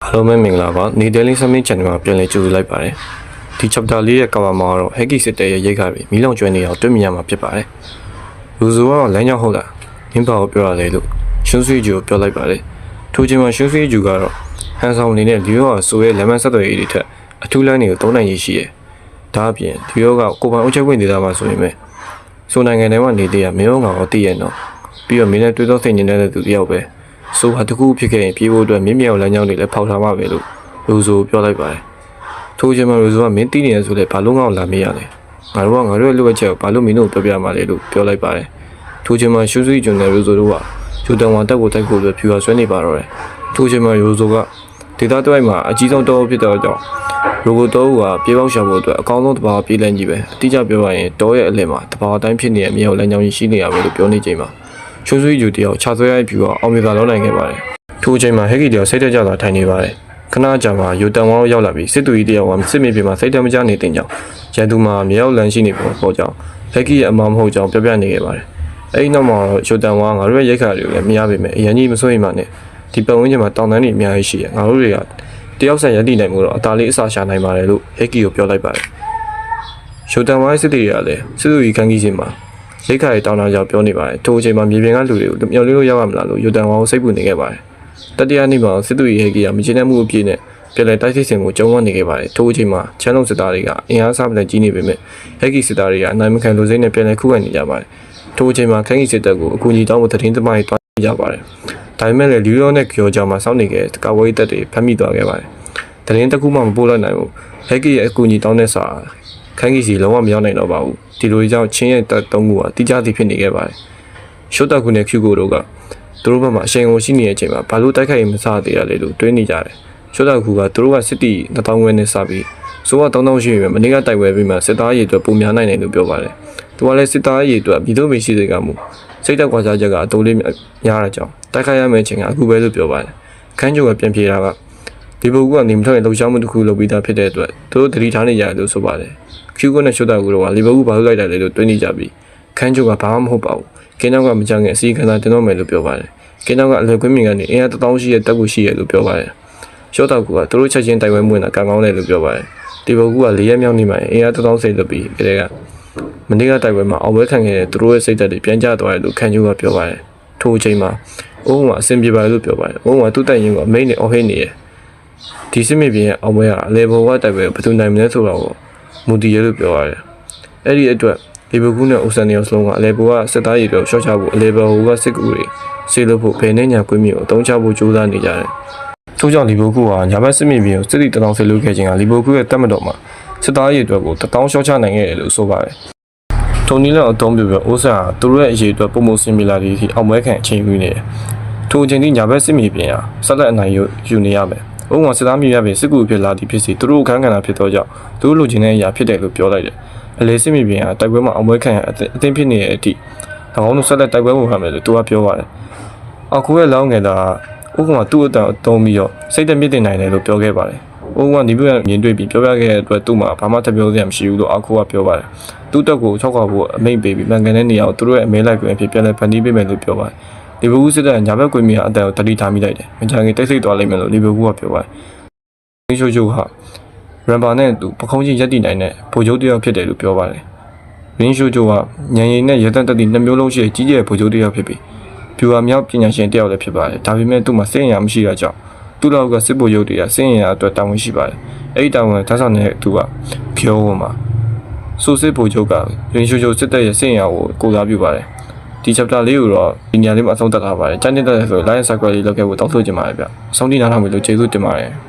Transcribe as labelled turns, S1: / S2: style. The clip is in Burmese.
S1: အားလုံးပဲမင်္ဂလာပါနေတယ်လေးစမင်း channel မှာပြန်လည်ကြိုဆိုလိုက်ပါတယ်ဒီ chapter လေးရဲ့ cover မှာတော့ Heki စစ်တဲ့ရဲ့ရိတ်ခါတွေမီးလောင်ကျွမ်းနေအောင်တွေ့မြင်ရမှာဖြစ်ပါတယ်လူစုကတော့လမ်းကြောင်းဟုတ်လားမင်းဘာကိုပြောရလဲလို့ရှုံးဆွေးဂျူကိုပြောလိုက်ပါတယ်ထိုချိန်မှာရှုံးဆွေးဂျူကတော့ဟန်ဆောင်နေတဲ့လီယိုကဆိုရဲလက်မဆက်သွယ်ရေးတွေထက်အထူးလမ်းတွေကိုသုံးနိုင်ရရှိရဲ့ဒါအပြင်လီယိုကကိုပိုင်အုပ်ချုပ်ခွင့်ဒေသမှာဆိုရင်ပဲဆိုနိုင်ငံထဲမှာနေတဲ့မင်းတို့ကတော့တည်ရတော့ပြီးတော့မင်းနဲ့တွေ့တော့သိနေတဲ့သူတယောက်ပဲဆိုဟာတကူဖြစ်ခဲ့ရင်ပြေးဖို့အတွက်မြင့်မြောက်လမ်းကြောင်းတွေလည်းဖောက်ထားမှာပဲလို့လူဆိုပြောလိုက်ပါတယ်ထိုချိန်မှာလူဆိုကမင်းတီးနေရဆိုလဲဘာလို့ငေါ့လာမေးရလဲငါတို့ရဲ့လိုအပ်ချက်ကိုဘာလို့မင်းတို့ပြောပြမှာလဲလို့ပြောလိုက်ပါတယ်ထိုချိန်မှာရှုစွေးကျွန်းတဲ့လူဆိုတို့ကဂျူတန်ဝါတက်ကိုတိုက်ဖို့အတွက်ဖြူရဆွဲနေပါတော့တယ်ထိုချိန်မှာလူဆိုကဒေတာတွိုက်မှာအကြီးဆုံးတောဖြစ်တော့ကြောင့်ရိုဘိုတောကပြေးပေါက်ရှာဖို့အတွက်အကောင်းဆုံးတဘာပြေးလန်းကြီးပဲအတိအကျပြောရရင်တောရဲ့အလယ်မှာတဘာအတိုင်းဖြစ်နေတဲ့မြေအောင်လမ်းကြောင်းကြီးရှိနေရမယ်လို့ပြောနေချိန်မှာရှုစွေးဂျူတယောက်ခြာဆွဲရိုက်ဖြူကအောင်မြင်စွာလုပ်နိုင်ခဲ့ပါတယ်ထိုချိန်မှာဟက်ဂီတယောက်စိတ်တက်ကြတာထိုင်နေပါတယ်ခဏကြာမှယူတန်ဝါရောက်လာပြီးစစ်တူကြီးတယောက်ကစစ်မြေပြင်မှာစိတ်တမကြနေတင်ကြောင်းရန်သူမှာမြေရောက်လန်းရှိနေပေါ်ကြောင်းဟက်ဂီရဲ့အမောင်မဟုတ်ကြောင်းပြပြနေခဲ့ပါတယ်အဲဒီနောက်မှာတော့ယူတန်ဝါငါတို့ရဲ့ရိတ်ခါတွေကိုလည်းမရပါမယ်အရင်ကြီးမစိုးရိမ်ပါနဲ့ဒီပတ်ဝန်းကျင်မှာတောင်တန်းတွေအများကြီးရှိရငါတို့တွေကတယောက်ဆက်ရည်တည်နိုင်မှုတော့အသာလေးအစာရှာနိုင်ပါတယ်လို့ဟက်ဂီကိုပြောလိုက်ပါတယ်ယူတန်ဝါရဲ့စစ်တီတွေကလည်းစစ်တူကြီးခန်းကြီးချင်းမှာရိတ်ခါရဲ့တောင်တန်းကြောင့်ပြောနေပါတယ်ထိုအချိန်မှာမြေပြင်ကလူတွေကိုမျောလေးလို့ရောက်ရမလားလို့ယူတန်ဝါကိုစိတ်ပူနေခဲ့ပါတယ်တတိယနေ့မှာစစ်သူရဲ့ဟက်ဂီကမချင်တဲ့မှုအပြည့်နဲ့ပြည်လဲတိုက်စစ်စင်ကိုကျုံဝန်းနေခဲ့ပါတယ်ထိုအချိန်မှာချမ်းလုံးစစ်သားတွေကအင်အားစားပလက်ကြီးနေပေမဲ့ဟက်ဂီစစ်သားတွေကအနိုင်မခံလူစိမ့်နဲ့ပြည်လဲခုခံနေကြပါတယ်ထိုအချိန်မှာခန်းကြီးစစ်တပ်ကိုအကူအညီတောင်းဖို့သတင်းသမားတွေတွားကြပါတယ်ဒါပေမဲ့လည်းလီယိုနဲ့ကျော်ကြောင်မှာစောင့်နေခဲ့တဲ့ကာဝေးတပ်တွေဖမ်းမိသွားခဲ့ပါတယ်သတင်းတစ်ခုမှမပို့လိုက်နိုင်ဘူးဟက်ဂီရဲ့အကူအညီတောင်းတဲ့စာခန်းကြီးစီလုံးဝမရောက်နိုင်တော့ပါဘူးဒီလိုကြောင့်ချင်းရဲ့တပ်သုံးခုကတိကျသည်ဖြစ်နေခဲ့ပါတယ်ရှုတ်တက်ခုနဲ့ဖြူကိုတို့ကသူတို့ဘက်မှာအရှိန်ကိုရှိနေတဲ့အချိန်မှာဘာလို့တိုက်ခိုက်ရင်မစားသေးရလဲလို့တွေးနေကြတယ်ရှုတ်တက်ခုကသူတို့ကစစ်တီ2000ခွဲနဲ့စပြီးဆိုတော့3000ရှိပြီမနေ့ကတိုက်ပွဲပြီးမှစစ်သားရေးအတွက်ပုံများနိုင်တယ်လို့ပြောပါတယ်သူကလည်းစစ်သားရေးအတွက်ပြည်သူ့မရှိစေကမှုစိတ်တက်ကွာစားချက်ကအတိုးလေးများတာကြောင့်တိုက်ခိုက်ရမယ့်အချိန်ကအခုပဲလို့ပြောပါတယ်ခန်းကျိုကပြန်ပြေတာကဒီဘုတ်ကနေမထွက်ရင်လှုပ်ရှားမှုတစ်ခုလုပ်ပြီးသားဖြစ်တဲ့အတွက်သူတို့တတိထားနေကြတယ်လို့ဆိုပါတယ်ဖြူကနဲ့ရှုတ်တက်ခုတော့လီဘုတ်ဘာလို့လိုက်တယ်လဲလို့တွေးနေကြပြီးခန်းကျိုကဘာမှမဟုတ်ပါဘူးကင်းနောက်ကမကြငယ်အစီအကံသာတင်တော့မယ်လို့ပြောပါတယ်ကင်းနောက်ကအလွယ်ကွင်းမြင်ကနေအင်အား1000ရှိတဲ့တက်ကူရှိရလို့ပြောပါတယ်ရှော့တောက်ကသူတို့ချက်ချင်းတိုက်ပွဲမွေးတာကံကောင်းတယ်လို့ပြောပါတယ်ဒီဘုတ်က4ရက်မြောက်နေမှအင်အား1000စိတ်လွတ်ပြီးကလေးကမနေ့ကတိုက်ပွဲမှာအောင်ပွဲခံခဲ့တဲ့သူတို့ရဲ့စိတ်သက်တွေပြန်ကျသွားတယ်လို့ခန့်ကျိုးကပြောပါတယ်ထိုအချိန်မှာအုံးကအဆင်ပြေပါတယ်လို့ပြောပါတယ်အုံးကသူ့တိုင်ရင်ကအမိတ်နဲ့အော်ဟစ်နေရဲ့ဒီစစ်မြေပြင်ရဲ့အောင်ပွဲကအလေဘုံကတိုက်ပွဲဘယ်သူနိုင်မလဲဆိုတော့မူတည်ရလို့ပြောပါတယ်အဲ့ဒီအတွက်ဒီဘုကူနဲ့အိုဆန်နီယောစလုံးကအလေဘောကစစ်သားရေးတော့ရှော့ချဖို့အလေဘောကစစ်ကူတွေဆေးလို့ဖို့ဘယ်နဲ့ညာကွင်းမြေကိုအသုံးချဖို့ကြိုးစားနေကြတယ်။ထို့ကြောင့်လီဘိုကူကညာဘက်စစ်မြေပြင်ကိုစစ်တီ1000ဆေးလို့ခဲ့ခြင်းကလီဘိုကူရဲ့တပ်မတော်မှာစစ်သားရေးအတွက်ကို1000ရှော့ချနိုင်ခဲ့တယ်လို့ဆိုပါတယ်။ထိုနည်းနဲ့အသုံးပြုပြီးအိုဆန်ကသူတို့ရဲ့အရေးအတွက်ပုံမှုစင်မီလာတွေအထိအောင်ပွဲခံအချိန်ယူနေတယ်။ထိုအချိန်ထိညာဘက်စစ်မြေပြင်ဟာဆက်လက်အနိုင်ယူနေရမယ်။ဥပမာစစ်သားမြေရပြင်စစ်ကူဖြစ်လာသည့်ဖြစ်စီသူတို့အခန်းကဏ္ဍဖြစ်သောကြောင့်သူတို့လူချင်းတဲ့အရာဖြစ်တယ်လို့ပြောလိုက်တယ်။အလေစစ်မြေပြင်ဟာတိုက်ပွဲမှာအောင်ပွဲခံအသင်းဖြစ်နေတဲ့အထိ၎င်းတို့ဆက်လက်တိုက်ပွဲဝင်ရမယ်လို့သူကပြောပါတယ်။အခုရဲ့လောင်းငယ်သားဥက္ကမသူ့အတန်အသုံးပြီးတော့စိတ်တမြင့်တင်နိုင်တယ်လို့ပြောခဲ့ပါတယ်။ဥက္ကမဒီပြမြင်တွေ့ပြီးပြောပြခဲ့တဲ့အတွက်သူ့မှာဘာမှထပ်ပြောစရာမရှိဘူးလို့အခုကပြောပါတယ်။သူ့တက်ကို6ခေါက်ဖို့အမိန့်ပေးပြီးမှန်ကန်တဲ့နေရာကိုသူတို့ရဲ့အမဲလိုက်ကွင်းအဖြစ်ပြန်လည်ဖန်တီးပေးမယ်လို့ပြောပါတယ်။လီဗာပူးစစ်တပ်ညာဘက်ကွင်းမြေအတန်ကိုတတိထားမိလိုက်တယ်။မကြခင်တိတ်ဆိတ်သွားလိမ့်မယ်လို့လီဗာပူးကပြောပါတယ်။ဒီရှိုးချိုဟာရမ်ဘာနဲ့သူပခုံးချင်းရက်တည်နိုင်တဲ့ဗိုလ်ချုပ်တယောက်ဖြစ်တယ်လို့ပြောပါတယ်။ရင်းရှိုးချိုကညံရည်နဲ့ရသက်တက်သည့်2မျိုးလုံးရှိတဲ့ကြီးကျယ်ဗိုလ်ချုပ်တယောက်ဖြစ်ပြီးဗျူဟာမြောက်ပညာရှင်တယောက်လည်းဖြစ်ပါတယ်။ဒါပေမဲ့သူ့မှာစိတ်အင်အားမရှိတာကြောင့်သူ့လောက်ကစစ်ဗိုလ်ချုပ်တွေကစိတ်အင်အားအတွက်တာဝန်ရှိပါတယ်။အဲဒီတာဝန်ထမ်းဆောင်တဲ့သူကကျောဝမှာစိုးစစ်ဗိုလ်ချုပ်ကရင်းရှိုးချိုစစ်တပ်ရဲ့စိတ်အင်အားကိုကိုစားပြုပါတယ်။ဒီ chapter လေးကိုတော့ဒီညလေးမှာအဆုံးသတ်ထားပါတယ်။ကျန်တဲ့ဆို line subscribe လေးလုပ်ခဲ့ဖို့တောင်းဆိုချင်ပါတယ်ဗျ။အဆုံးထိနားထောင်ပြီးလို့ကျေးဇူးတင်ပါတယ်။